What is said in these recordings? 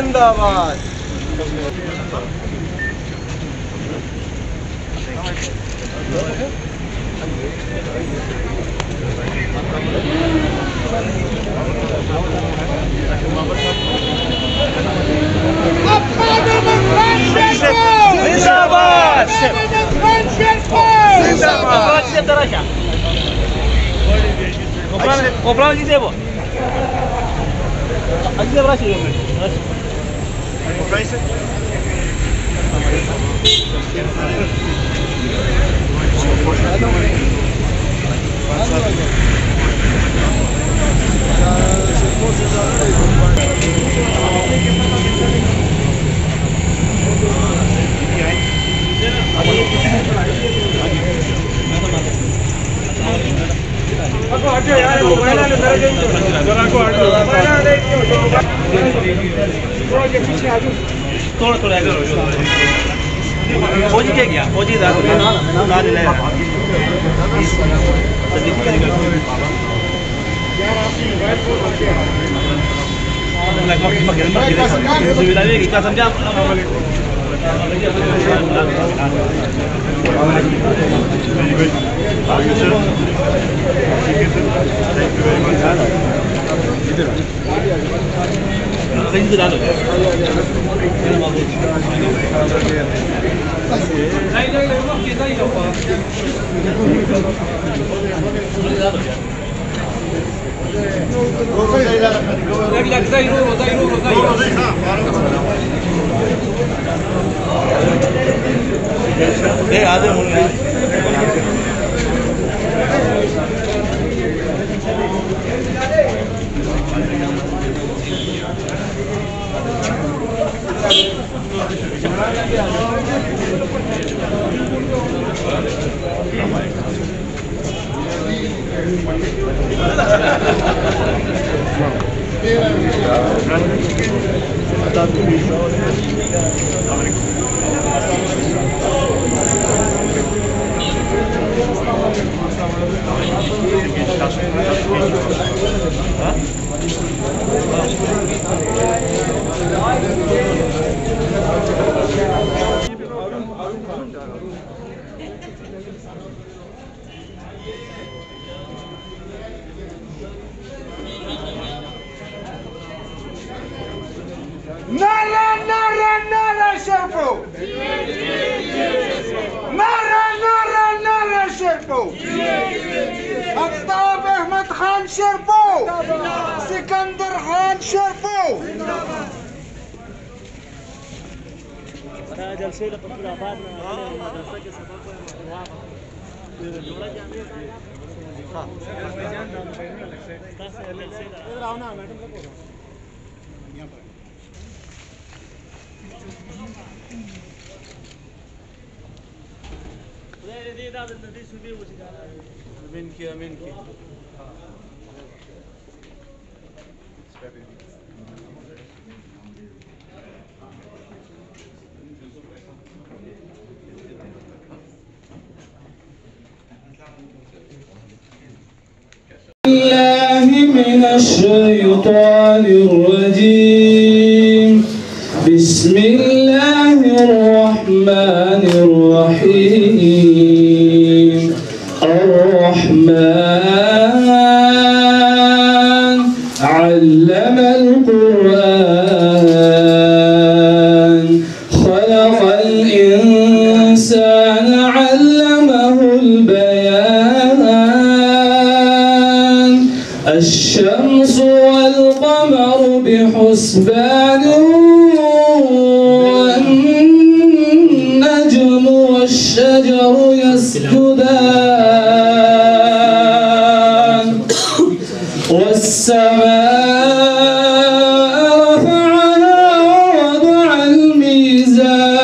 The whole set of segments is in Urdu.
زندہ باد فوجی کیا گیا فوجی کیا سمجھا نعرہ شرفو نعرہ شرفو آفتاب احمد خان شرفو سکندر خان شرفو جلسے امین کی الله من الشيطان الرجيم بسم الله الرحمن الرحيم الرحمن علم القرآن خلق الإنسان علمه البيان الشمس والقمر بحسبان والنجم والشجر يسجدان والسماء رفعها ووضع الميزان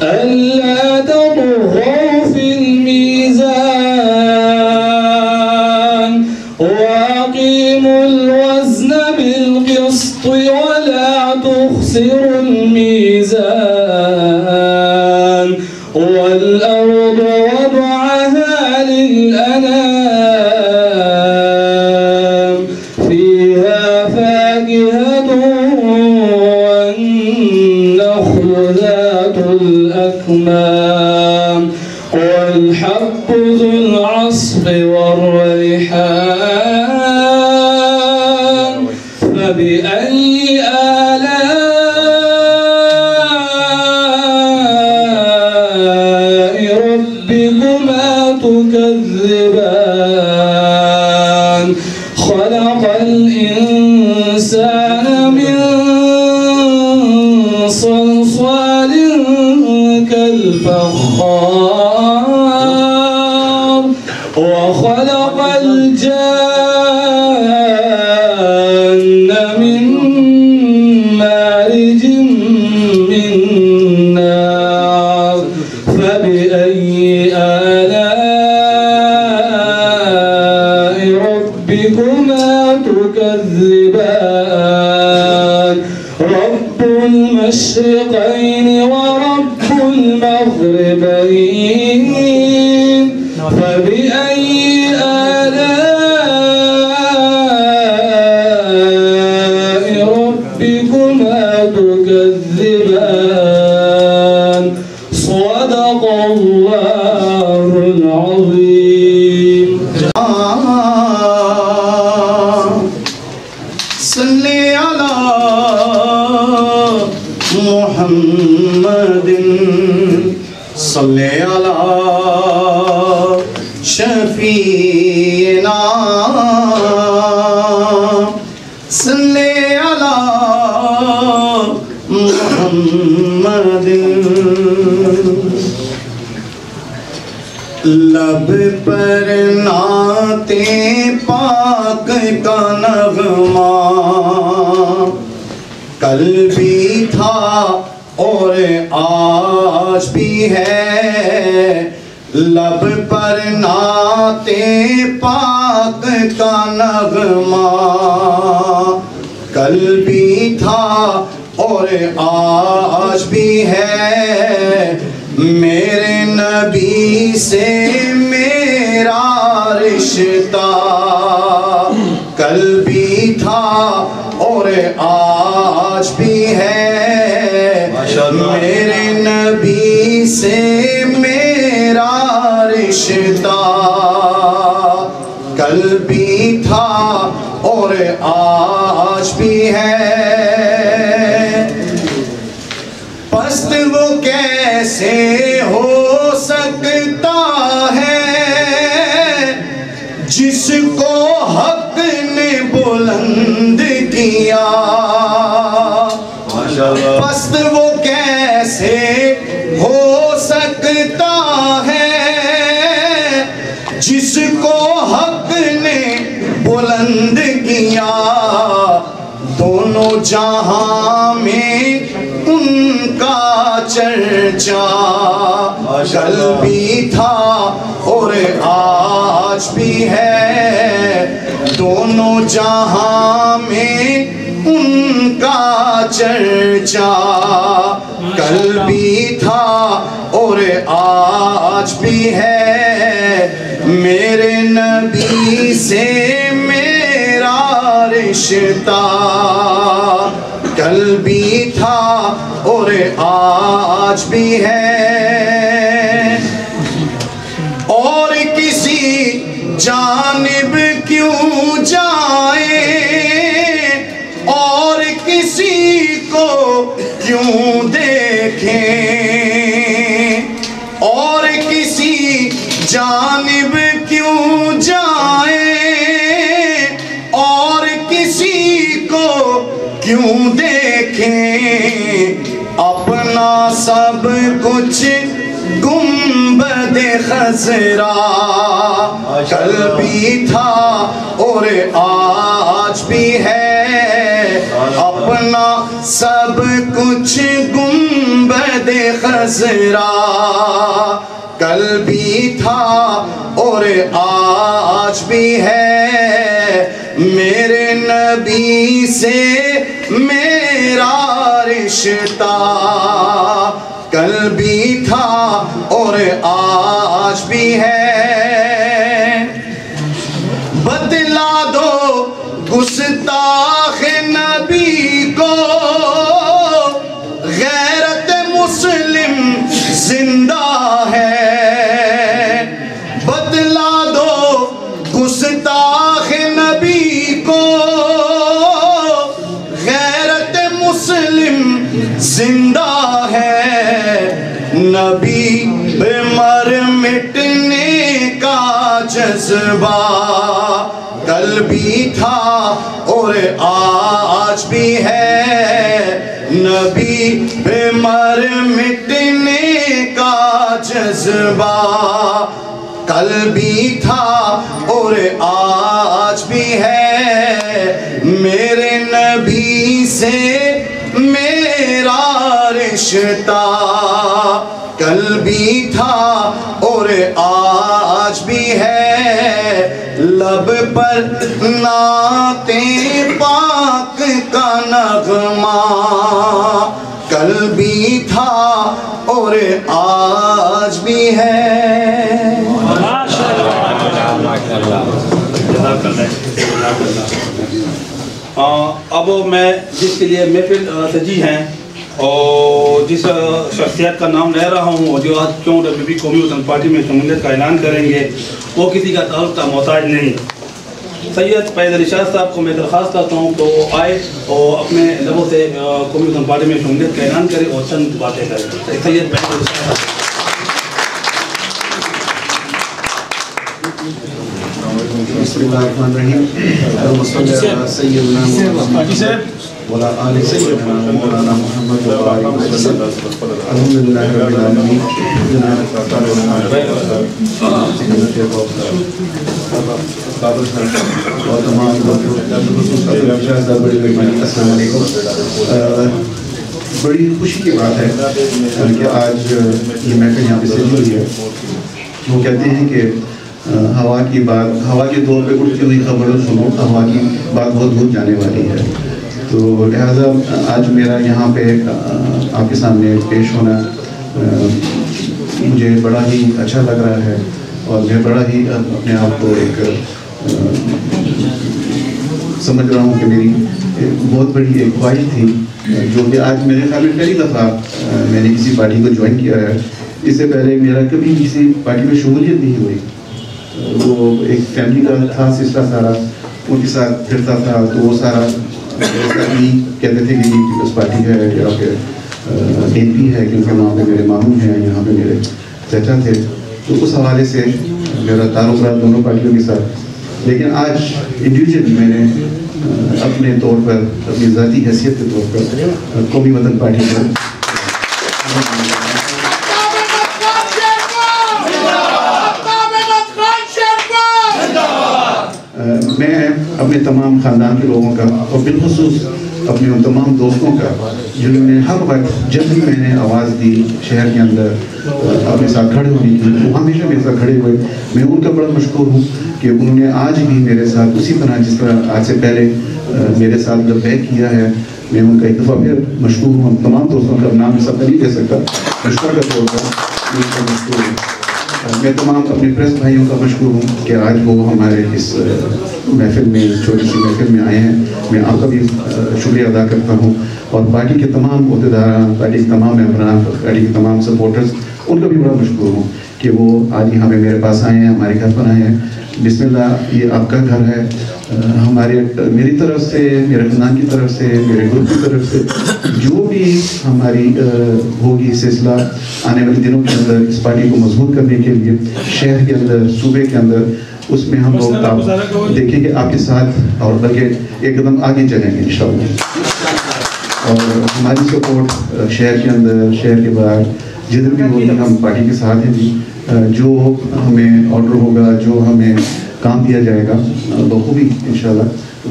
ألا تطغوا في الميزان وأقيموا الوزن بالقسط ولا تخسروا الميزان والأرض وضعها للأنام فيها فاكهة الأكمام والحب ذو العصف والريحان فبأي آلاء ربكما تكذبان خلق الإنسان من صلصال كالفخار وخلق الجان من مارج من نار فبأي آلاء ربكما تكذبان رب المشرقين ورب المغربين فبأي آلاء ربكما تكذبان صدق الله العظيم صلی علی محمد صلی علی شفیعنا صلی علی محمد لب پر نعت پاک کا نغمہ کل بھی تھا اور آج بھی ہے لب پر نعت پاک کا نغمہ کل بھی تھا اور آج بھی ہے میرے نبی سے میرا رشتہ کل بھی تھا اور آج بھی ہے میرے نبی سے میرا رشتہ کل بھی تھا اور آج بھی ہے پست وہ کیسے ہو سکتا ہے جس کو حق نے بلند کیا پست وہ کیسے ہو سکتا ہے جس کو حق نے بلند کیا دونوں جہاں میں ان کا چرچا کل بھی تھا اور آج بھی ہے دونوں جہاں میں ان کا چرچا کل بھی تھا اور آج بھی ہے میرے نبی سے میرا رشتہ کل بھی تھا اور آج بھی ہے اور کسی جانب کیوں جائے اور کسی کو کیوں دیکھیں اور کسی جانب کیوں جائیں اور کسی کو کیوں دیکھیں اپنا سب کچھ گنبد خضرا کل بھی تھا اور آج بھی ہے اپنا سب کچھ گنبد خضرا کل بھی تھا اور آج بھی ہے میرے نبی سے میرا رشتہ کل بھی تھا اور آج بھی ہے بتلا دو گستاخ نبی کو غیرت مسلم نبی بے مر مٹنے کا جذبہ کل بھی تھا اور آج بھی ہے، نبی بے مر مٹنے کا جذبہ کل بھی تھا اور آج بھی ہے، میرے نبی سے میرا رشتہ کل بھی تھا اور آج بھی ہے، لب پر نعت پاک کا نغمہ کل بھی تھا اور آج بھی ہے۔ اب میں جس کے لیے محفل سجی ہیں اور جس شخصیت کا نام لے رہا ہوں اور جو آج QWP قومی وطن پارٹی میں شمولیت کا اعلان کریں گے، وہ کسی کا تعلق کا محتاج نہیں۔ سید فیض علی شاہ صاحب کو میں درخواست کرتا ہوں تو وہ آئے اور اپنے لبوں سے قومی وطن پارٹی میں شمولیت کا اعلان کرے اور چند باتیں کریں۔ سید فیض علی شاہ صاحب۔ بسم اللہ الرحمن الرحیم، اللہم صلی علی سیدنا محمد وعلی آل سیدنا مولانا محمد وبارک وسلم۔ الحمدللہ رب العالمین، اور تمام السلام علیکم۔ بڑی خوشی کی بات ہے کہ آج یہ محفل یہاں پہ سجی ہوئی ہے۔ وہ کہتے ہیں کہ ہوا کی بات، ہوا کے دور پہ اٹھتی ہوئی خبروں سنو، ہوا کی بات بہت دور جانے والی ہے۔ تو لہٰذا آج میرا یہاں پہ آپ کے سامنے پیش ہونا مجھے بڑا ہی اچھا لگ رہا ہے، اور میں بڑا ہی اپنے آپ کو ایک سمجھ رہا ہوں کہ میری بہت بڑی ایک خواہش تھی، جو کہ آج میرے خیال میں پہلی دفعہ میں نے کسی پارٹی کو جوائن کیا ہے۔ اس سے پہلے میرا کبھی کسی پارٹی میں شمولیت نہیں ہوئی۔ وہ ایک فیملی کا تھا سلسلہ سارا، ان کے ساتھ پھرتا تھا، تو وہ سارا کہتے تھے کہ پیپلز پارٹی ہے یا پھر ANP ہے، کیونکہ وہاں پہ میرے ماموں ہیں، یہاں پہ میرے چچا تھے، تو اس حوالے سے میرا تعارف رہا دونوں پارٹیوں کے ساتھ۔ لیکن آج انڈیویجول میں نے اپنے طور پر، اپنی ذاتی حیثیت کے طور پر قومی وطن پارٹی کو میں اپنے تمام خاندان کے لوگوں کا اور بالخصوص اپنے ان تمام دوستوں کا جنہوں نے ہر وقت جب بھی میں نے آواز دی شہر کے اندر اپنے ساتھ کھڑے ہونے کے لیے، وہ ہمیشہ میرے ساتھ کھڑے ہوئے، میں ان کا بڑا مشکور ہوں کہ انہوں نے آج بھی میرے ساتھ اسی طرح جس طرح آج سے پہلے میرے ساتھ جب بیک کیا ہے، میں ان کا ایک دفعہ پھر مشکور ہوں۔ تمام دوستوں کا نام سب کا نہیں دے سکتا، مشکور کا طور پر ان کا مشکور ہوں۔ میں تمام اپنے پریس بھائیوں کا مشکور ہوں کہ آج وہ ہمارے اس محفل میں، اس چھوٹی سی محفل میں آئے ہیں۔ میں آپ کا بھی شکریہ ادا کرتا ہوں، اور پارٹی کے تمام عہدیداران، پارٹی کے تمام ممبران، پارٹی کے تمام سپورٹرز، ان کا بھی بڑا مشکور ہوں کہ وہ آج یہاں پہ میرے پاس آئے ہیں، ہمارے گھر پر آئے ہیں۔ بسم اللہ، یہ آپ کا گھر ہے۔ میری طرف سے، میرے خاندان کی طرف سے، میرے گروپ کی طرف سے جو بھی ہماری ہوگی سلسلہ آنے والے دنوں کے اندر اس پارٹی کو مضبوط کرنے کے لیے شہر کے اندر، صوبے کے اندر، اس میں ہم لوگ آپ دیکھیں گے آپ کے ساتھ، اور بلکہ ایک قدم آگے چلیں گے انشاءاللہ۔ اور ہماری سپورٹ شہر کے اندر، شہر کے باہر جدھر بھی ہوگی، ہم پارٹی کے ساتھ ہیں جی۔ جو ہمیں آرڈر ہوگا، جو ہمیں کام دیا جائے گا، بخوبی انشاءاللہ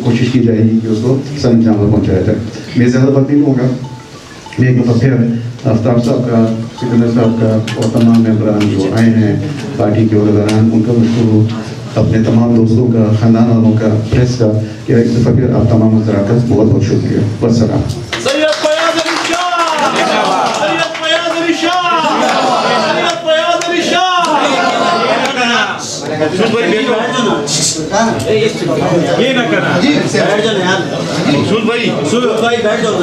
کوشش کی جائے گی کہ اس کو سر انجام پر پہنچایا جائے۔ میں زیادہ وقت نہیں لوں گا، میں ایک دفعہ پھر آفتاب صاحب کا، سکندر صاحب کا اور تمام ممبران جو آئے ہیں پارٹی کے عہدیداران، ان کا مشکور ہوں، اپنے تمام دوستوں کا، خاندان والوں کا، پریس کا، کہ ایک دفعہ پھر آپ تمام حضرات کا بہت بہت شکریہ۔ والسلام۔ یہ نہ کرنا مقصود بھائی بیٹھ جاؤ.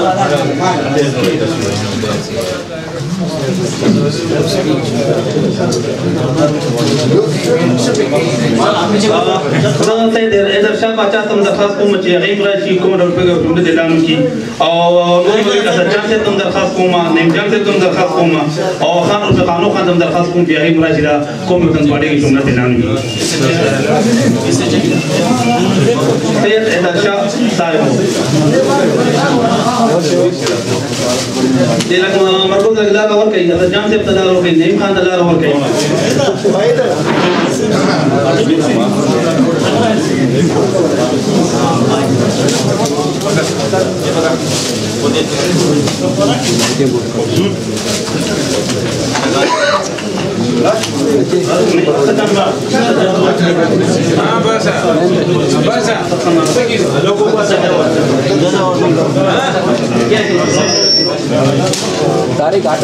ادھر شاہ بچہ تم درخواست کو مچے غیب راشی کو مدر پہ جملے دلانو کی اور نوری کا سجان سے تم درخواست کو ماں نیم جان سے تم درخواست کو ماں اور خان رفع خانو خان تم درخواست کو غیب راشی دا کو مدن پاڑے کی جملے دلانو کی. سید ادھر شاہ صاحب دیلک مرکوز اگدار اور کئی ادھر جان سے ابتدار اور کئی نیم خان دلار اور کئی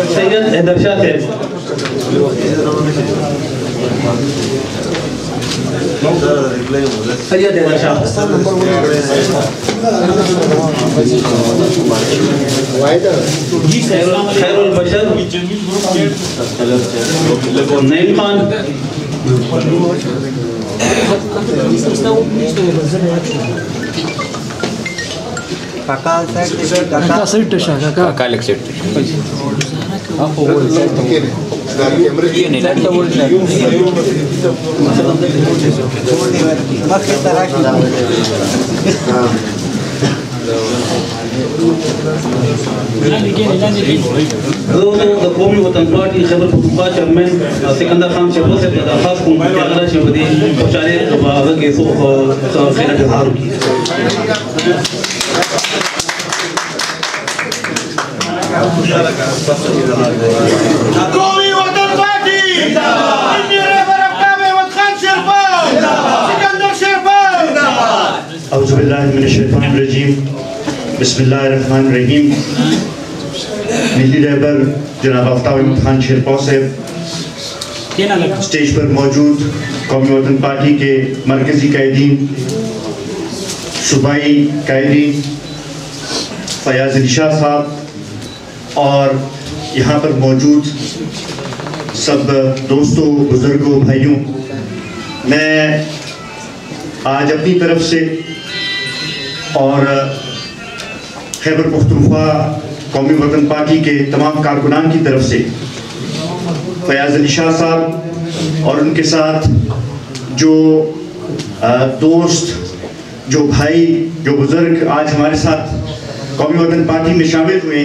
سید ادھر شاہ سے سید ادھر شاہ خیر البشر نعیم خان قومی وطن party Khyber Pakhtunkhwa chairman Sikandar Khan Shekau سے درخواست کو کہ اگلا شیخودی خوشحالی آغا کے خیرت اظہار کی. قومی وطن پارٹی خان شیرپاؤ سکندر شیرپاؤ. اعوذ باللہ من الشیطان الرجیم بسم اللہ الرحمن الرحیم. ملی رہبر جناب آفتاب احمد خان شیرپاؤ صاحب، سٹیج پر موجود قومی وطن پارٹی کے مرکزی قائدین، صوبائی قائدین، فیاض علی شاہ صاحب اور یہاں پر موجود سب دوستوں، بزرگوں، بھائیوں، میں آج اپنی طرف سے اور خیبر پختونخوا قومی وطن پارٹی کے تمام کارکنان کی طرف سے فیاض علی شاہ صاحب اور ان کے ساتھ جو دوست، جو بھائی، جو بزرگ آج ہمارے ساتھ قومی وطن پارٹی میں شامل ہوئے،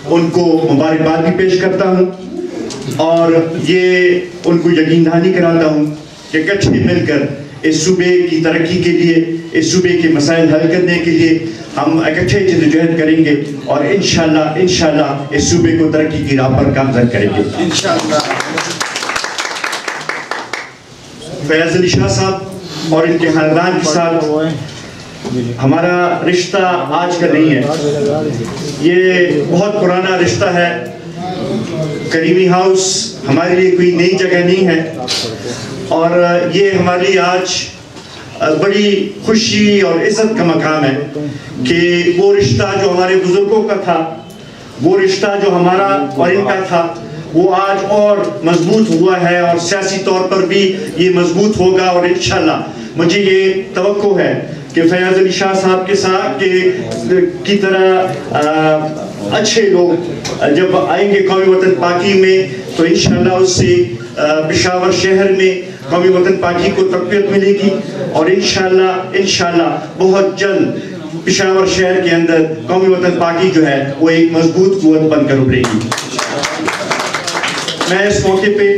ان کو مبارکباد بھی پیش کرتا ہوں اور یہ ان کو یقین دہانی کراتا ہوں کہ اکٹھے مل کر اس صوبے کی ترقی کے لیے، اس صوبے کے مسائل حل کرنے کے لیے ہم اکٹھے جدوجہد کریں گے اور انشاءاللہ اس صوبے کو ترقی کی راہ پر گامزن کریں گے انشاءاللہ. فیاض علی شاہ صاحب اور ان کے خاندان کے ساتھ ہمارا رشتہ آج کا نہیں ہے، یہ بہت پرانا رشتہ ہے. کریمی ہاؤس ہمارے لیے کوئی نئی جگہ نہیں ہے اور یہ ہمارے لیے آج بڑی خوشی اور عزت کا مقام ہے کہ وہ رشتہ جو ہمارے بزرگوں کا تھا، وہ رشتہ جو ہمارا اور ان کا تھا، وہ آج اور مضبوط ہوا ہے اور سیاسی طور پر بھی یہ مضبوط ہوگا. اور انشاءاللہ مجھے یہ توقع ہے کہ فیاض علی شاہ صاحب کے ساتھ کی طرح اچھے لوگ جب آئیں گے قومی وطن پارٹی میں تو انشاءاللہ اس سے پشاور شہر میں قومی وطن پارٹی کو تقویت ملے گی اور انشاءاللہ بہت جلد پشاور شہر کے اندر قومی وطن پارٹی جو ہے وہ ایک مضبوط قوت بن کر ابھرے گی. میں اس موقع پہ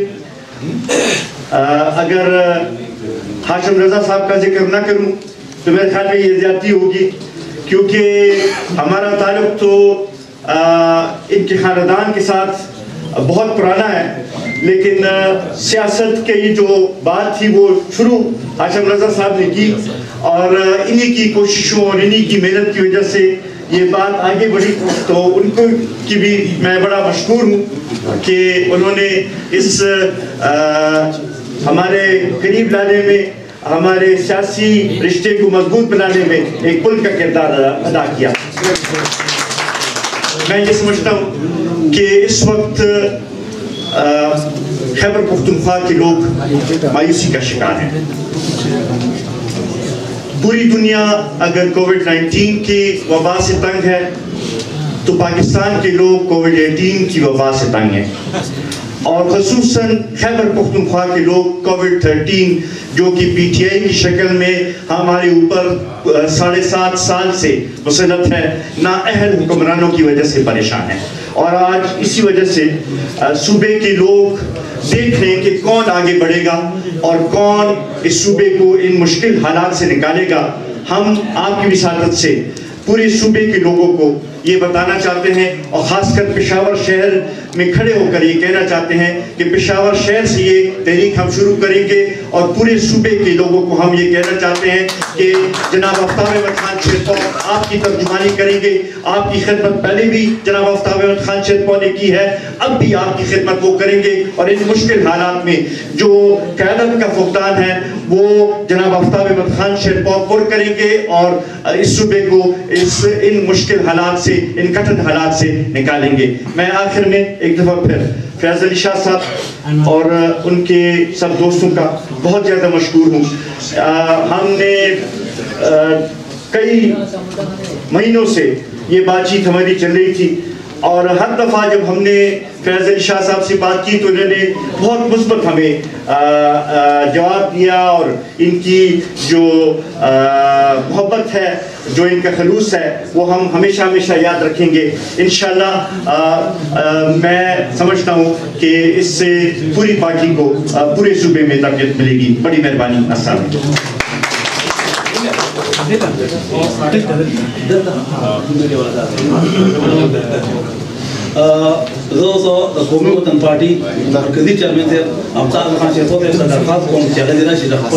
اگر ہاشم رضا صاحب کا ذکر نہ کروں تو میرے خیال میں یہ زیادتی ہوگی، کیونکہ ہمارا تعلق تو ان کے خاندان کے ساتھ بہت پرانا ہے، لیکن سیاست کے یہ جو بات تھی وہ شروع ہاشم رضا صاحب نے کی اور انہی کی کوششوں اور انہی کی محنت کی وجہ سے یہ بات آگے بڑھی. تو ان کو کی بھی میں بڑا مشکور ہوں کہ انہوں نے اس ہمارے قریب لانے میں ہمارے سیاسی رشتے کو مضبوط بنانے میں ایک پل کا کردار ادا کیا. میں یہ سمجھتا ہوں کہ اس وقت خیبر پختونخوا کے لوگ مایوسی کا شکار ہیں. پوری دنیا اگر کووڈ-19 کی وبا سے تنگ ہے تو پاکستان کے لوگ کووڈ-18 کی وبا سے تنگ ہیں، اور خصوصاً خیبر پختونخوا کے لوگ کووڈ-13 جو کہ پی ٹی آئی کی شکل میں ہمارے اوپر 7.5 سال سے مسلط ہے، نااہل حکمرانوں کی وجہ سے پریشان ہیں. اور آج اسی وجہ سے صوبے کے لوگ دیکھ رہے ہیں کہ کون آگے بڑھے گا اور کون اس صوبے کو ان مشکل حالات سے نکالے گا. ہم آپ کی وساطت سے پورے صوبے کے لوگوں کو یہ بتانا چاہتے ہیں، اور خاص کر پشاور شہر میں کھڑے ہو کر یہ کہنا چاہتے ہیں کہ پشاور شہر سے یہ تحریک ہم شروع کریں گے، اور پورے صوبے کے لوگوں کو ہم یہ کہنا چاہتے ہیں کہ جناب آفتاب احمد خان شیرپور آپ کی ترجمانی کریں گے. آپ کی خدمت پہلے بھی جناب آفتاب احمد خان شیرپور نے کی ہے، اب بھی آپ کی خدمت وہ کریں گے، اور ان مشکل حالات میں جو قیادت کا فقدان ہے وہ جناب آفتاب احمد خان شیرپور پر کریں گے، اور اس صوبے کو ان مشکل حالات سے، ان کٹھن حالات سے نکالیں گے. میں آخر میں ایک دفعہ پھر فیاض علی شاہ صاحب اور ان کے سب دوستوں کا بہت زیادہ مشکور ہوں. ہم نے کئی مہینوں سے یہ بات چیت ہماری چل رہی تھی، اور ہر دفعہ جب ہم نے فیاض علی شاہ صاحب سے بات کی تو انہوں نے بہت مثبت ہمیں جواب دیا، اور ان کی جو محبت ہے، جو ان کا خلوص ہے، وہ ہم ہمیشہ ہمیشہ یاد رکھیں گے انشاءاللہ. میں سمجھتا ہوں کہ اس سے پوری پارٹی کو پورے صوبے میں تقویت ملے گی. بڑی مہربانی. السلام علیکم. قومی وطن پارٹی مرکزی چیئرمین سے آفتاب احمد خان شیرپور سے درخواست کو چیئر دینا شرف کو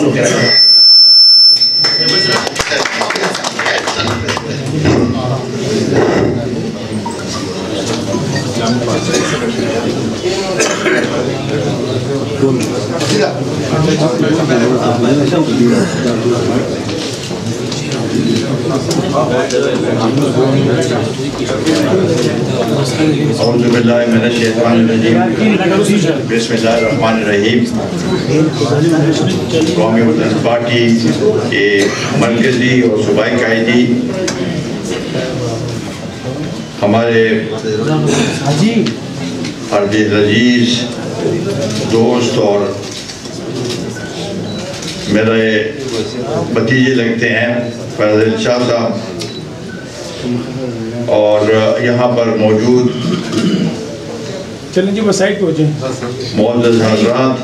اعوذ باللہ من الشیطان الرجیم، بسم اللہ الرحمن الرحیم. قومی وطن پارٹی کے مرکزی اور صوبائی قائدی، ہمارے عزیز عزیز دوست اور میرے بھتیجے لگتے ہیں فیاض علی شاہ صاحب، اور یہاں پر موجود معزز حضرات،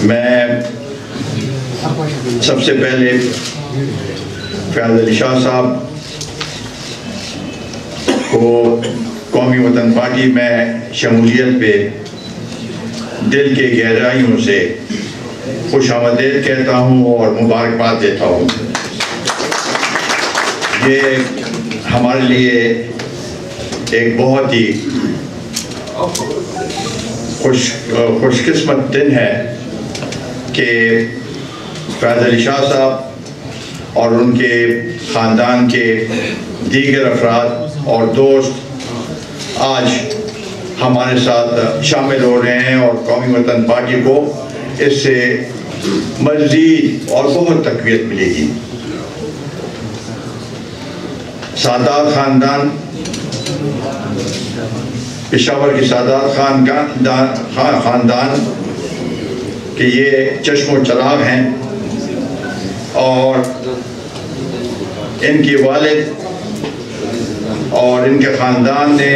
میں سب سے پہلے فیاض علی شاہ صاحب کو قومی وطن پارٹی میں شمولیت پہ دل کے گہرائیوں سے خوش آمدید کہتا ہوں اور مبارکباد دیتا ہوں. یہ ہمارے لیے ایک بہت ہی خوش قسمت دن ہے کہ فیاض علی شاہ صاحب اور ان کے خاندان کے دیگر افراد اور دوست آج ہمارے ساتھ شامل ہو رہے ہیں، اور قومی وطن پارٹی کو اس سے مزید اور بہت تقویت ملے گی. سادات خاندان، پشاور کی سادات خاندان کہ یہ چشم و چراغ ہیں، اور ان کے والد اور ان کے خاندان نے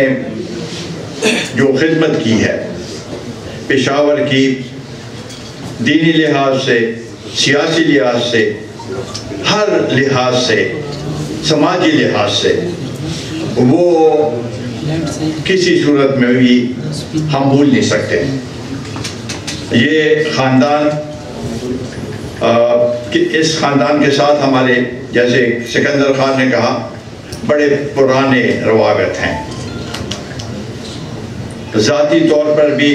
جو خدمت کی ہے پشاور کی، دینی لحاظ سے، سیاسی لحاظ سے، ہر لحاظ سے، سماجی لحاظ سے، وہ کسی صورت میں بھی ہم بھول نہیں سکتے. یہ خاندان، اس خاندان کے ساتھ ہمارے، جیسے سکندر خان نے کہا، بڑے پرانے روابط ہیں، ذاتی طور پر بھی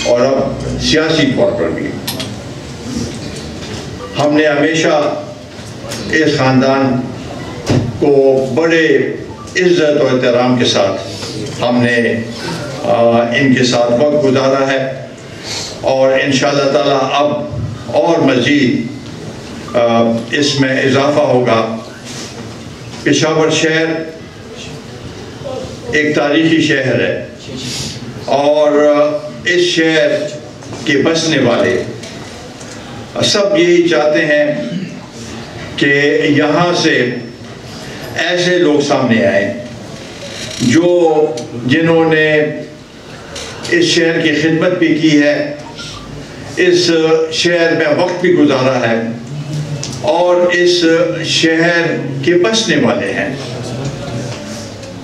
اور اب سیاسی طور پر بھی. ہم نے ہمیشہ اس خاندان کو بڑے عزت و احترام کے ساتھ ہم نے ان کے ساتھ وقت گزارا ہے، اور انشاءاللہ تعالیٰ اب اور مزید اس میں اضافہ ہوگا۔ پشاور شہر ایک تاریخی شہر ہے، اور اس شہر کے بسنے والے سب یہی چاہتے ہیں کہ یہاں سے ایسے لوگ سامنے آئیں جنہوں نے اس شہر کی خدمت بھی کی ہے، اس شہر میں وقت بھی گزارا ہے، اور اس شہر کے بسنے والے ہیں۔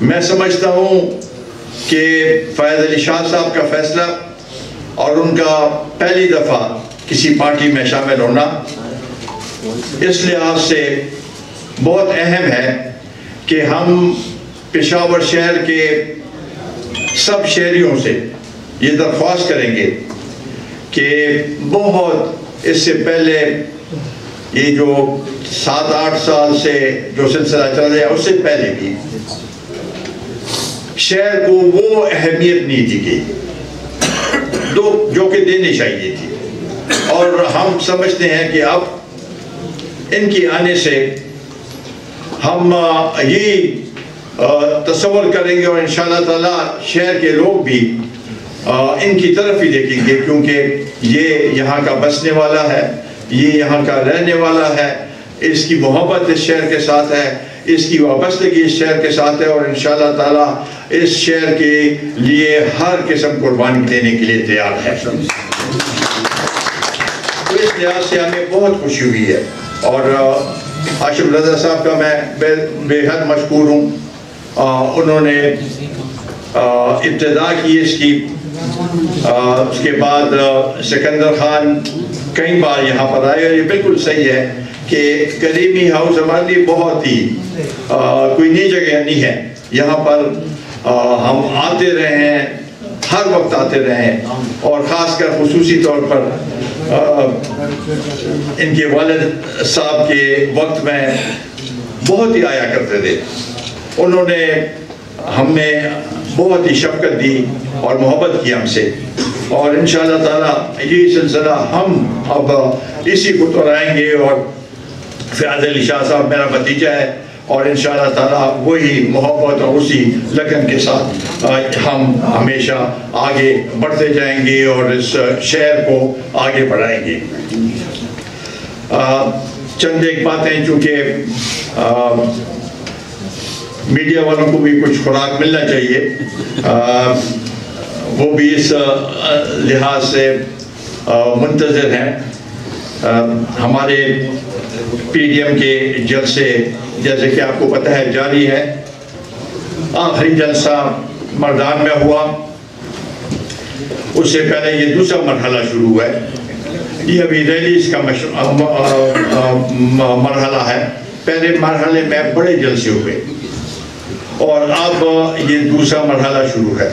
میں سمجھتا ہوں کہ فیاض علی شاہ صاحب کا فیصلہ اور ان کا پہلی دفعہ کسی پارٹی میں شامل ہونا اس لحاظ سے بہت اہم ہے کہ ہم پشاور شہر کے سب شہریوں سے یہ درخواست کریں گے کہ بہت اس سے پہلے یہ جو 7-8 سال سے جو سلسلہ چل رہا ہے اس سے پہلے بھی شہر کو وہ اہمیت نہیں دی گئی جو کہ دینی چاہیے تھی، اور ہم سمجھتے ہیں کہ اب ان کے آنے سے ہم یہ تصور کریں گے، اور انشاءاللہ تعالیٰ شہر کے لوگ بھی ان کی طرف ہی دیکھیں گے، کیونکہ یہ یہاں کا بسنے والا ہے، یہ یہاں کا رہنے والا ہے، اس کی محبت اس شہر کے ساتھ ہے، اس کی وابستگی اس شہر کے ساتھ ہے، اور انشاءاللہ تعالیٰ اس شہر کے لیے ہر قسم قربانی دینے کے لیے تیار ہے۔ تو اس لحاظ سے ہمیں بہت خوشی ہوئی ہے، اور آشف رضا صاحب کا میں بے حد مشکور ہوں۔ انہوں نے ابتدا کی اس کی، اس کے بعد سکندر خان کئی بار یہاں پر آئے، اور یہ بالکل صحیح ہے کہ کریمی ہاؤس ہمارے لیے بہت ہی کوئی نئی جگہ نہیں ہے، یہاں پر ہم آتے رہے ہیں، ہر وقت آتے رہے ہیں، اور خاص کر خصوصی طور پر ان کے والد صاحب کے وقت میں بہت ہی آیا کرتے تھے۔ انہوں نے ہمیں بہت ہی شفقت دی اور محبت کی ہم سے، اور انشاءاللہ تعالیٰ یہ سلسلہ ہم اب اسی کو دہرائیں گے، اور فیاض علی شاہ صاحب میرا بھتیجا ہے، اور انشاءاللہ تعالیٰ وہی محبت اور اسی لگن کے ساتھ ہم ہمیشہ آگے بڑھتے جائیں گے اور اس شہر کو آگے بڑھائیں گے۔ چند ایک باتیں، چونکہ میڈیا والوں کو بھی کچھ خوراک ملنا چاہیے، وہ بھی اس لحاظ سے منتظر ہیں۔ ہمارے پی ڈی ایم کے جلسے جیسے کہ آپ کو پتہ ہے جاری ہے۔ آخری جلسہ مردان میں ہوا، اس سے پہلے یہ دوسرا مرحلہ شروع ہوا ہے، یہ ابھی ریلیز کا مرحلہ ہے۔ پہلے مرحلے میں بڑے جلسے ہوئے، اور اب یہ دوسرا مرحلہ شروع ہے۔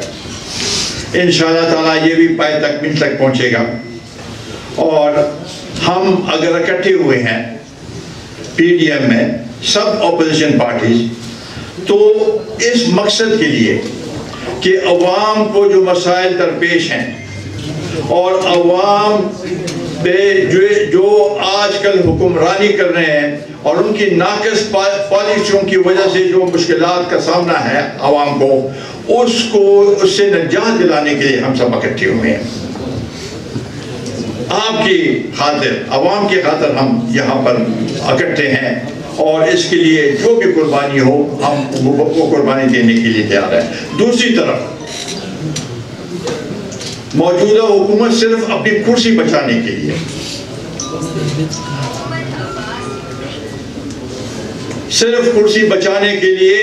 انشاءاللہ تعالیٰ یہ بھی پائے تکمیل تک پہنچے گا، اور ہم اگر اکٹھے ہوئے ہیں پی ڈی ایم میں سب اپوزیشن پارٹیز، تو اس مقصد کے لیے کہ عوام کو جو مسائل درپیش ہیں اور عوام پہ جو آج کل حکمرانی کر رہے ہیں اور ان کی ناقص پالیسیوں کی وجہ سے جو مشکلات کا سامنا ہے عوام کو، اس سے نجات دلانے کے لیے ہم سب اکٹھے ہوئے ہیں۔ آپ کی خاطر، عوام کی خاطر ہم یہاں پر اکٹھے ہیں، اور اس کے لیے جو بھی قربانی ہو ہم وہ قربانی دینے کے لیے تیار ہیں۔ دوسری طرف موجودہ حکومت صرف اپنی کرسی بچانے کے لیے، صرف کرسی بچانے کے لیے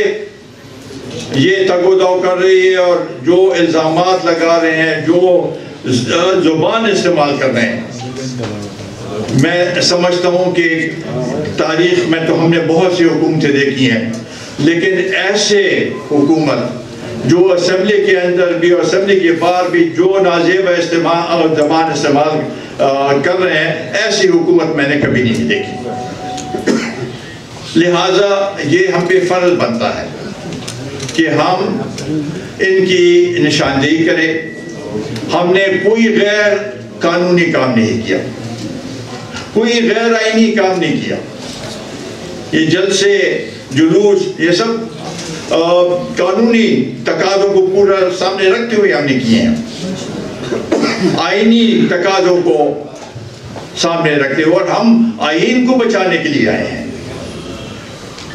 یہ تگ و دو کر رہی ہے، اور جو الزامات لگا رہے ہیں، جو زبان استعمال کر رہے ہیں، میں سمجھتا ہوں کہ تاریخ میں تو ہم نے بہت سی حکومتیں دیکھی ہیں، لیکن ایسے حکومت جو اسمبلی کے اندر بھی اور اسمبلی کے باہر بھی جو نازیبہ زبان استعمال کر رہے ہیں، ایسی حکومت میں نے کبھی نہیں دیکھی۔ لہٰذا یہ ہم پہ فرض بنتا ہے کہ ہم ان کی نشاندہی کریں۔ ہم نے کوئی غیر قانونی کام نہیں کیا، کوئی غیر آئینی کام نہیں کیا۔ یہ جلسے، جلوس، یہ سب قانونی تقاضوں کو پورا سامنے رکھتے ہوئے ہم نے کیے ہیں، آئینی تقاضوں کو سامنے رکھتے ہوئے، اور ہم آئین کو بچانے کے لیے آئے ہیں،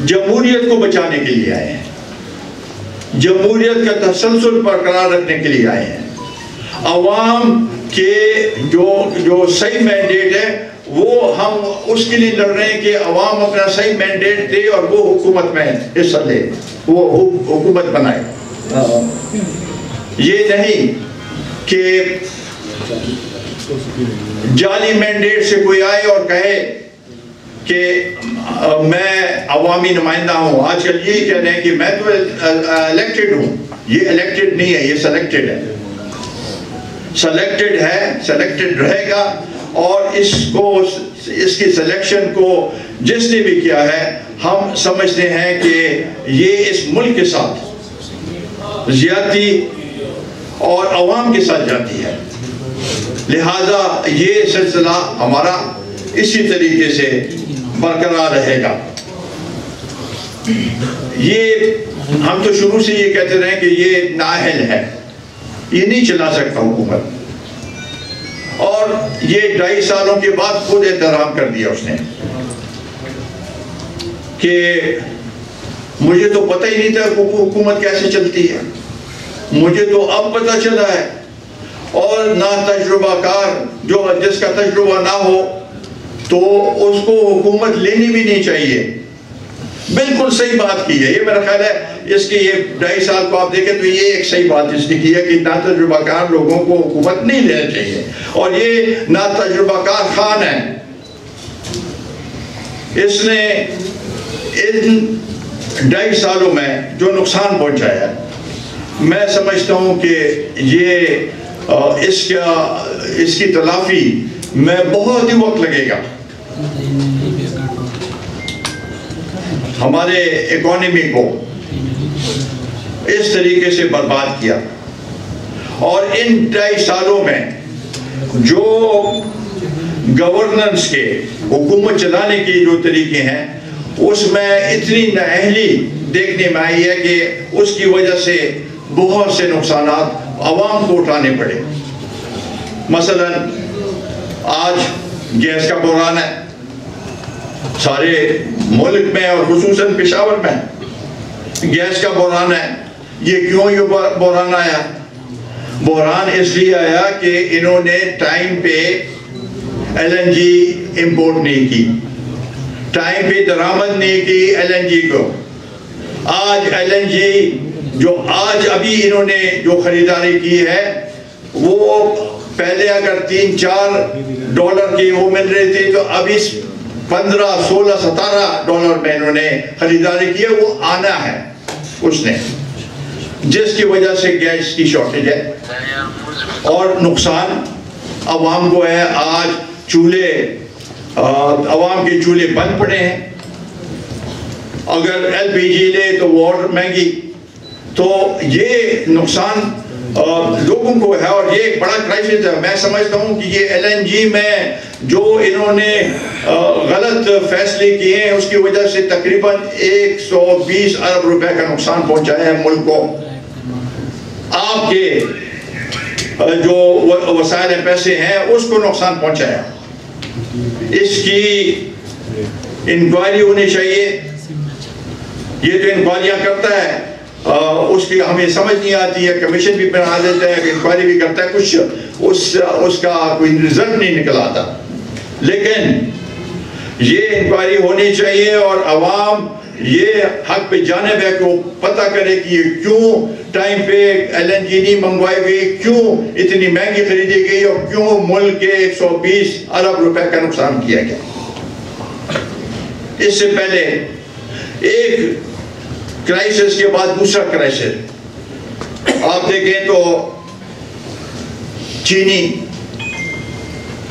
جمہوریت کو بچانے کے لیے آئے ہیں، جمہوریت کا تسلسل برقرار رکھنے کے لیے آئے ہیں۔ عوام کے جو صحیح مینڈیٹ ہے وہ ہم اس کے لیے لڑ رہے ہیں کہ عوام اپنا صحیح مینڈیٹ دے اور وہ حکومت میں حصہ لے، وہ حکومت بنائے۔ یہ نہیں کہ جعلی مینڈیٹ سے کوئی آئے اور کہے کہ میں عوامی نمائندہ ہوں۔ آج کل یہی کہہ رہے ہیں کہ میں تو الیکٹڈ ہوں۔ یہ الیکٹڈ نہیں ہے، یہ سلیکٹڈ ہے، سلیکٹڈ ہے، سلیکٹڈ رہے گا، اور اس کی سلیکشن کو جس نے بھی کیا ہے ہم سمجھتے ہیں کہ یہ اس ملک کے ساتھ زیادتی اور عوام کے ساتھ جاتی ہے۔ لہذا یہ سلسلہ ہمارا اسی طریقے سے برقرار رہے گا۔ یہ ہم تو شروع سے یہ کہتے رہے کہ یہ نااہل ہے، یہ نہیں چلا سکتا حکومت، اور یہ 2.5 سالوں کے بعد خود احترام کر دیا اس نے کہ مجھے تو پتہ ہی نہیں تھا حکومت کیسے چلتی ہے، مجھے تو اب پتہ چلا ہے۔ اور نہ تجربہ کار جس کا تجربہ نہ ہو تو اس کو حکومت لینی بھی نہیں چاہیے۔ بالکل صحیح بات کی ہے، یہ میرا خیال ہے اس کی یہ 2.5 سال کو آپ دیکھیں تو یہ ایک صحیح بات اس نے کی ہے کہ نا تجربہ کار لوگوں کو حکومت نہیں لینا چاہیے، اور یہ نا تجربہ کار خان ہے۔ اس نے ان 2.5 سالوں میں جو نقصان پہنچایا ہے، میں سمجھتا ہوں کہ یہ اس کی تلافی میں بہت ہی وقت لگے گا۔ ہمارے اکانومی کو اس طریقے سے برباد کیا، اور ان 2.5 سالوں میں جو گورننس کے، حکومت چلانے کے جو طریقے ہیں، اس میں اتنی نااہلی دیکھنے میں آئی ہے کہ اس کی وجہ سے بہت سے نقصانات عوام کو اٹھانے پڑے۔ مثلا آج گیس کا بحران ہے سارے ملک میں، اور خصوصاً پشاور میں گیس کا بحران ہے۔ یہ کیوں یہ بحران آیا؟ بحران اس لیے آیا کہ انہوں نے ٹائم پہ LNG امپورٹ نہیں کی، ٹائم پہ درآمد نہیں کی LNG کو۔ آج LNG جو آج ابھی انہوں نے جو خریداری کی ہے، وہ پہلے اگر $3-4 کی وہ مل رہی تھی تو ابھی $15, $16, $17 میں انہوں نے خریداری کی ہے، وہ آنا ہے اس نے، جس کی وجہ سے گیس کی شارٹیج ہے اور نقصان عوام کو ہے۔ آج چولہے، عوام کے چولہے بند پڑے ہیں، اگر LPG لے تو وہ اور مہنگی، تو یہ نقصان لوگوں کو ہے، اور یہ ایک بڑا کرائسس ہے۔ میں سمجھتا ہوں کہ یہ LNG میں جو انہوں نے غلط فیصلے کیے ہیں، اس کی وجہ سے تقریباً $120 ارب کا نقصان پہنچایا ہے ملک کو۔ آپ کے جو وسائل پیسے ہیں اس کو نقصان پہنچایا۔ اس کی انکوائری ہونی چاہیے۔ یہ جو انکوائریاں کرتا ہے اس کی ہمیں سمجھ نہیں آتی ہے، کمیشن بھی بنا دیتا ہے، انکوائری بھی کرتا ہے، کچھ اس کا کوئی رزلٹ نہیں نکل آتا۔ لیکن یہ انکوائری ہونی چاہیے، اور عوام یہ حق پہ جانب ہے کہ وہ پتہ کرے کہ یہ کیوں ٹائم پہ LNG نہیں منگوائی گئی، کیوں اتنی مہنگی خریدی گئی، اور کیوں ملک کے $120 ارب کا نقصان کیا گیا۔ اس سے پہلے ایک کرائسس کے بعد دوسرا کرائسس آپ دیکھیں تو چینی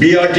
BRT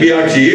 BRT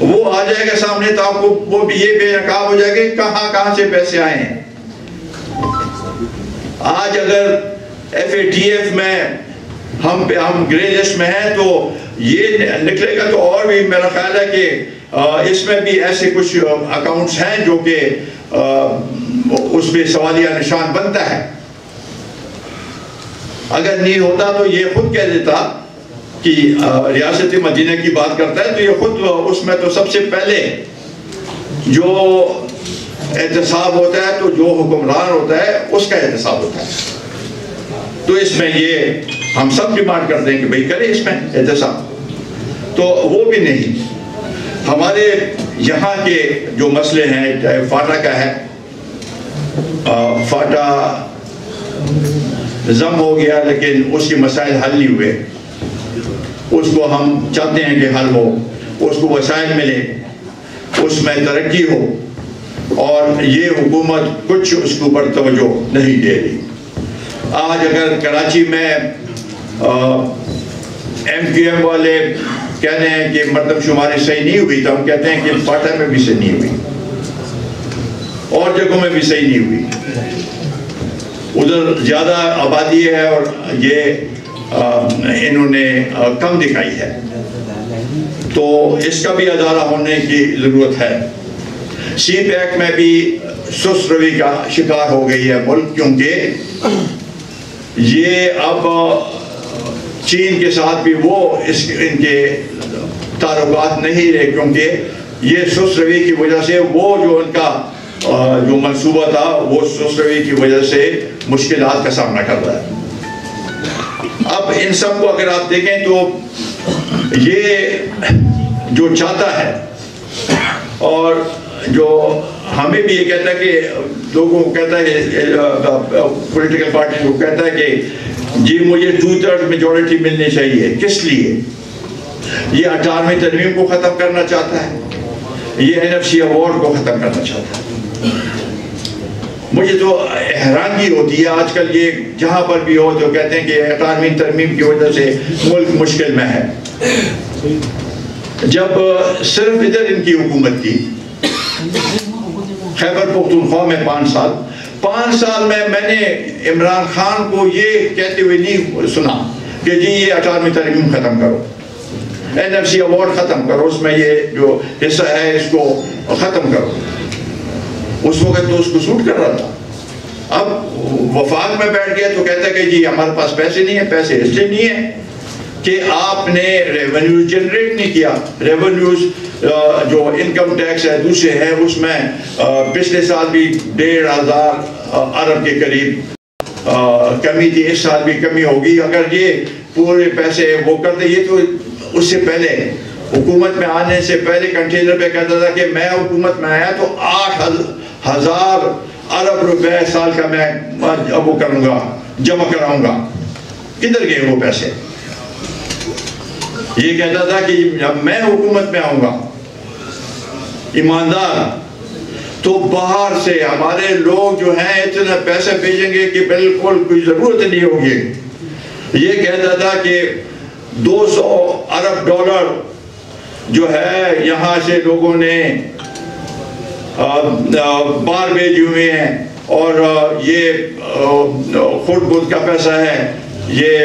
وہ آ جائے گا سامنے تو آپ کو وہ بھی یہ بے نقاب ہو جائے گا کہاں سے پیسے آئے ہیں. آج اگر FATF میں ہم گرے لسٹ میں ہیں تو یہ نکلے گا تو اور بھی میرا خیال ہے کہ اس میں بھی ایسے کچھ اکاؤنٹس ہیں جو کہ اس پہ سوالیہ نشان بنتا ہے. اگر نہیں ہوتا تو یہ خود کہہ دیتا کہ ریاست مدینہ کی بات کرتا ہے تو یہ خود اس میں تو سب سے پہلے جو احتساب ہوتا ہے تو جو حکمران ہوتا ہے اس کا احتساب ہوتا ہے. تو اس میں یہ ہم سب ڈیمانڈ کرتے ہیں کہ بھئی کرے اس میں احتساب. تو وہ بھی نہیں. ہمارے یہاں کے جو مسئلے ہیں فاٹا کا ہے, فاٹا ضم ہو گیا لیکن اس کے مسائل حل نہیں ہوئے. اس کو ہم چاہتے ہیں کہ حل ہو, اس کو وسائل ملے, اس میں ترقی ہو, اور یہ حکومت کچھ اس کے اوپر توجہ نہیں دے رہی. آج اگر کراچی میں MQM والے کہہ رہے ہیں کہ مردم شماری صحیح نہیں ہوئی تو ہم کہتے ہیں کہ فاٹا میں بھی صحیح نہیں ہوئی, اور جگہوں میں بھی صحیح نہیں ہوئی. ادھر زیادہ آبادی ہے اور یہ انہوں نے کم دکھائی ہے, تو اس کا بھی ادارہ ہونے کی ضرورت ہے. سی پیک میں بھی سست روی کا شکار ہو گئی ہے ملک, کیونکہ یہ اب چین کے ساتھ بھی وہ ان کے تعلقات نہیں رہے, کیونکہ یہ سست روی کی وجہ سے وہ جو ان کا جو منصوبہ تھا وہ سست روی کی وجہ سے مشکلات کا سامنا کر رہا ہے. اب ان سب کو اگر آپ دیکھیں تو یہ جو چاہتا ہے اور جو ہمیں بھی یہ کہتا ہے کہ لوگوں کو کہتا ہے پولیٹیکل پارٹی کو کہتا ہے کہ جی مجھے 2/3 میجورٹی ملنی چاہیے. کس لیے؟ یہ 18ویں ترمیم کو ختم کرنا چاہتا ہے, یہ NFC ایوارڈ کو ختم کرنا چاہتا ہے. مجھے تو حیرانگی ہوتی ہے آج کل یہ جہاں پر بھی ہو تو کہتے ہیں کہ 18ویں ترمیم کی وجہ سے ملک مشکل میں ہے. جب صرف ادھر ان کی حکومت تھی خیبر پختونخوا میں 5 سال میں نے عمران خان کو یہ کہتے ہوئے نہیں سنا کہ جی یہ 18ویں ترمیم ختم کرو, NFC ایوارڈ ختم کرو, اس میں یہ جو حصہ ہے اس کو ختم کرو. اس وقت تو اس کو سوٹ کر رہا تھا. اب وفاق میں بیٹھ گیا تو کہتا ہے کہ جی ہمارے پاس پیسے نہیں ہیں. پیسے اس لیے نہیں ہیں کہ آپ نے ریونیوز جنریٹ نہیں کیا. ریونیوز جو انکم ٹیکس ہے دوسرے ہیں اس میں پچھلے سال بھی 1,500 ارب کے قریب کمی تھی, اس سال بھی کمی ہوگی. اگر یہ پورے پیسے وہ کرتے, یہ تو اس سے پہلے حکومت میں آنے سے پہلے کنٹینر پہ کہتا تھا کہ میں حکومت میں آیا تو 8,000 ارب روپے سال کا میں وہ کروں گا, جمع کراؤں گا. کدھر گئے وہ پیسے؟ یہ کہتا تھا کہ جب میں حکومت میں آؤں گا ایماندار تو باہر سے ہمارے لوگ جو ہیں اتنا پیسے بھیجیں گے کہ بالکل کوئی ضرورت نہیں ہوگی. یہ کہتا تھا کہ 200 ارب ڈالر جو ہے یہاں سے لوگوں نے باہر بھیجے ہوئے ہیں, اور یہ خود بدھ کا پیسہ ہے, یہ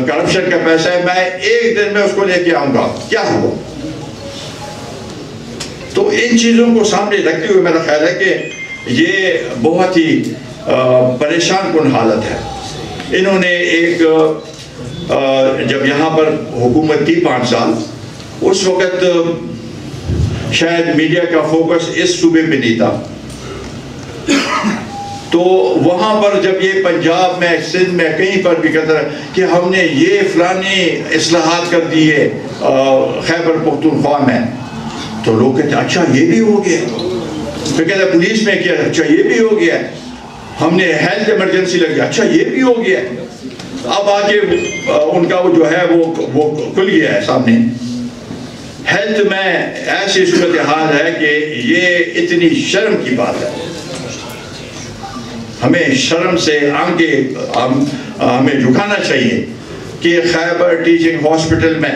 کرپشن کا پیسہ ہے, میں ایک دن میں اس کو لے کے آؤں گا. کیا ہوا؟ تو ان چیزوں کو سامنے رکھتے ہوئے میرا خیال ہے کہ یہ بہت ہی پریشان کن حالت ہے. انہوں نے ایک جب یہاں پر حکومت تھی 5 سال, اس وقت شاید میڈیا کا فوکس اس صوبے پہ نہیں تھا, تو وہاں پر جب یہ پنجاب میں سندھ میں کہیں پر بھی کہتا ہے کہ ہم نے یہ فلانی اصلاحات کر دی ہے خیبر پختونخوا میں, تو لوگ کہتے ہیں اچھا یہ بھی ہو گیا. پھر کہتا ہے پولیس میں کیا, اچھا یہ بھی ہو گیا. ہم نے ہیلتھ ایمرجنسی لگی, اچھا یہ بھی ہو گیا. اب آگے ان کا وہ جو ہے وہ کھل گیا ہے سامنے. ہیلتھ میں ایسی صورتحال ہے کہ یہ اتنی شرم کی بات ہے. ہمیں شرم سے آنکھیں ہمیں جھکانا چاہیے کہ خیبر ٹیچنگ ہاسپٹل میں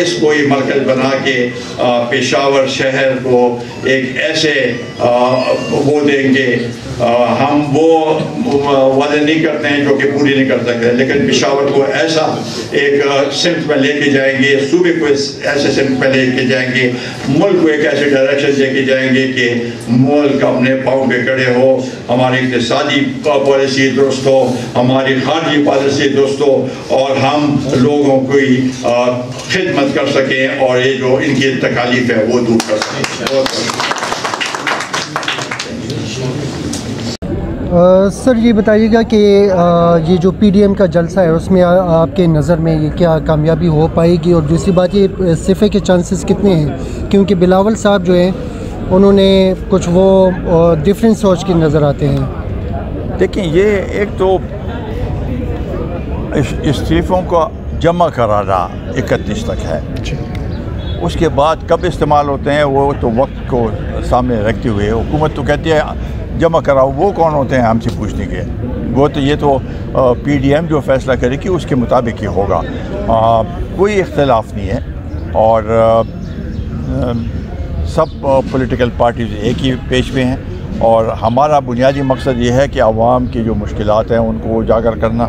اس کو یہ مرکز بنا کے پشاور شہر کو ایک ایسے وہ دیں گے. ہم وہ وعدے نہیں کرتے ہیں جو کہ پوری نہیں کر سکتے, لیکن پشاور کو ایسا ایک سمت میں لے کے جائیں گے, صوبے کو ایسے سمت میں لے کے جائیں گے, ملک کو ایک ایسے ڈائریکشن لے کے جائیں گے کہ ملک اپنے پاؤں پہ کھڑے ہو, ہماری اقتصادی پالیسی درست ہو, ہماری خارجی پالیسی درست ہو, اور ہم لوگوں کی خدمت کر سکیں اور یہ جو ان کی تکالیف ہے وہ دور کر سکیں. سر یہ بتائیے گا کہ یہ جو پی ڈی ایم کا جلسہ ہے اس میں آپ کے نظر میں یہ کیا کامیابی ہو پائے گی, اور دوسری بات یہ استعفے کے چانسز کتنے ہیں, کیونکہ بلاول صاحب جو ہیں انہوں نے کچھ وہ ڈفرینٹ سوچ کے نظر آتے ہیں. دیکھیں, یہ ایک تو استعفوں کا جمع کرانا 31 تک ہے, اس کے بعد کب استعمال ہوتے ہیں وہ تو وقت کو سامنے رکھتے ہوئے حکومت تو کہتی ہے جمع کراؤ, وہ کون ہوتے ہیں ہم سے پوچھنے کے, وہ تو یہ تو پی ڈی ایم جو فیصلہ کرے گی اس کے مطابق ہی ہوگا, کوئی اختلاف نہیں ہے, اور سب پولیٹیکل پارٹیز ایک ہی پیش میں ہیں, اور ہمارا بنیادی مقصد یہ ہے کہ عوام کی جو مشکلات ہیں ان کو اجاگر کرنا,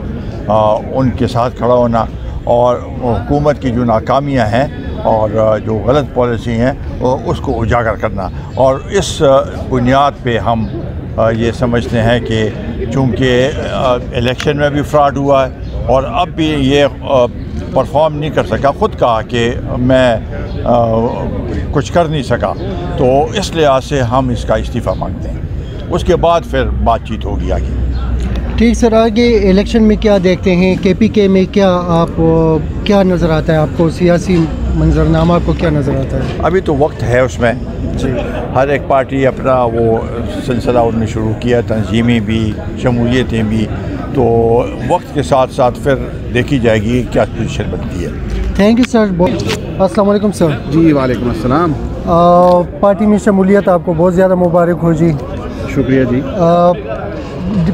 ان کے ساتھ کھڑا ہونا, اور حکومت کی جو ناکامیاں ہیں اور جو غلط پالیسی ہیں اس کو اجاگر کرنا. اور اس بنیاد پہ ہم یہ سمجھتے ہیں کہ چونکہ الیکشن میں بھی فراڈ ہوا ہے اور اب بھی یہ پرفارم نہیں کر سکا, خود کہا کہ میں کچھ کر نہیں سکا, تو اس لحاظ سے ہم اس کا استعفیٰ مانگتے ہیں, اس کے بعد پھر بات چیت ہوگی آگے. ٹھیک سر, آگے الیکشن میں کیا دیکھتے ہیں, کے پی کے میں کیا نظر آتا ہے آپ کو, سیاسی منظرنامہ کو کیا نظر آتا ہے؟ ابھی تو وقت ہے اس میں, ہر ایک پارٹی اپنا وہ سلسلہ ان نے شروع کیا, تنظیمیں بھی شمولیتیں بھی, تو وقت کے ساتھ ساتھ پھر دیکھی جائے گی کیا پوزیشن بنتی ہے. Thank you sir. السلام علیکم سر. جی وعلیکم السلام. پارٹی میں شمولیت آپ کو بہت زیادہ مبارک ہو جی. شکریہ جی.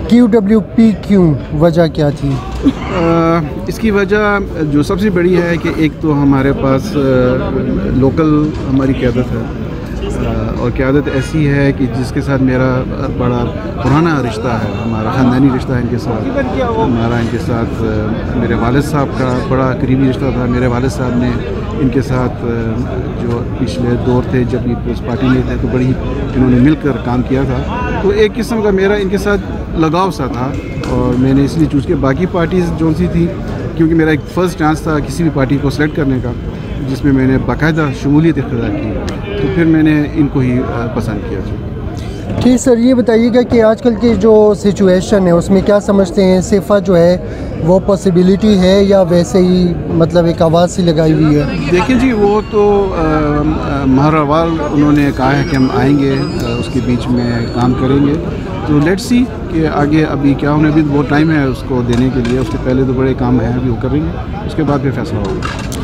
QWP کیوں, وجہ کیا تھی؟ اس کی وجہ جو سب سے بڑی ہے کہ ایک تو ہمارے پاس لوکل ہماری قیادت ہے, اور قیادت ایسی ہے کہ جس کے ساتھ میرا بڑا پرانا رشتہ ہے, ہمارا خاندانی رشتہ ہے ان کے ساتھ, ہمارا ان کے ساتھ میرے والد صاحب کا بڑا قریبی رشتہ تھا. میرے والد صاحب نے ان کے ساتھ جو پچھلے دور تھے جب یہ پیپلز پارٹی میں تھے تو بڑی انہوں نے مل کر کام کیا تھا, تو ایک قسم کا میرا ان کے ساتھ لگاؤ سا تھا, اور میں نے اس لیے چوز کیا. باقی پارٹیز جو سی تھی, کیونکہ میرا ایک فرسٹ چانس تھا کسی بھی پارٹی کو سلیکٹ کرنے کا جس میں نے باقاعدہ شمولیت اختیار کی, تو پھر میں نے ان کو ہی پسند کیا. ٹھیک سر, یہ بتائیے گا کہ آج کل کی جو سچویشن ہے اس میں کیا سمجھتے ہیں, استعفیٰ جو ہے وہ پاسبلٹی ہے یا ویسے ہی مطلب ایک آواز سی لگائی ہوئی ہے؟ دیکھیں جی, وہ تو مہروال انہوں نے کہا ہے کہ ہم آئیں گے, اس کے بیچ میں کام کریں گے, تو لیٹ سی کہ آگے ابھی کیا ہونے, ابھی بہت ٹائم ہے اس کو دینے کے لیے, اس کے پہلے تو بڑے کام ہیں ابھی وہ کریں گے, اس کے بعد پھر فیصلہ ہوگا.